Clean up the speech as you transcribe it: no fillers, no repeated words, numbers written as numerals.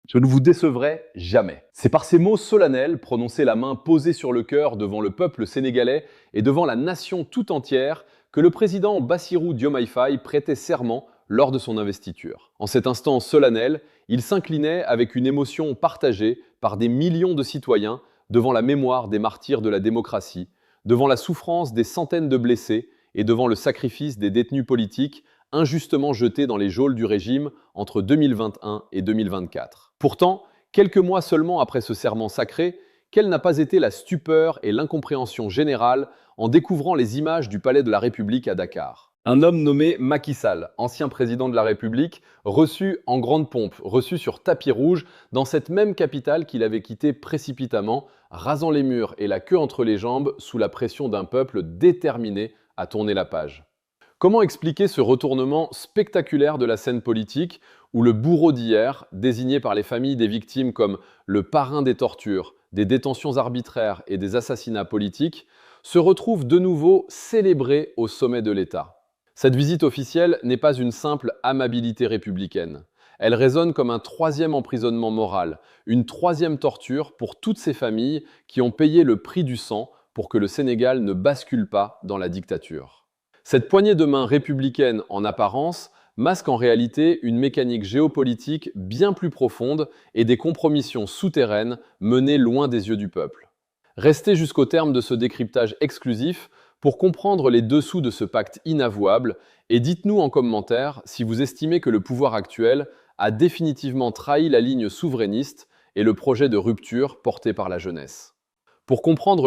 Je ne vous décevrai jamais. C'est par ces mots solennels, prononcés la main posée sur le cœur devant le peuple sénégalais et devant la nation tout entière, que le président Bassirou Diomaye Faye prêtait serment lors de son investiture. En cet instant solennel, il s'inclinait avec une émotion partagée par des millions de citoyens devant la mémoire des martyrs de la démocratie, devant la souffrance des centaines de blessés et devant le sacrifice des détenus politiques injustement jetés dans les geôles du régime entre 2021 et 2024. Pourtant, quelques mois seulement après ce serment sacré, quelle n'a pas été la stupeur et l'incompréhension générale en découvrant les images du Palais de la République à Dakar. Un homme nommé Macky Sall, ancien président de la République, reçu en grande pompe, reçu sur tapis rouge dans cette même capitale qu'il avait quittée précipitamment, rasant les murs et la queue entre les jambes sous la pression d'un peuple déterminé à tourner la page. Comment expliquer ce retournement spectaculaire de la scène politique où le bourreau d'hier, désigné par les familles des victimes comme le parrain des tortures, des détentions arbitraires et des assassinats politiques, se retrouve de nouveau célébré au sommet de l'État? Cette visite officielle n'est pas une simple amabilité républicaine. Elle résonne comme un troisième emprisonnement moral, une troisième torture pour toutes ces familles qui ont payé le prix du sang pour que le Sénégal ne bascule pas dans la dictature. Cette poignée de main républicaine en apparence masque en réalité une mécanique géopolitique bien plus profonde et des compromissions souterraines menées loin des yeux du peuple. Restez jusqu'au terme de ce décryptage exclusif pour comprendre les dessous de ce pacte inavouable et dites-nous en commentaire si vous estimez que le pouvoir actuel a définitivement trahi la ligne souverainiste et le projet de rupture porté par la jeunesse. Pour comprendre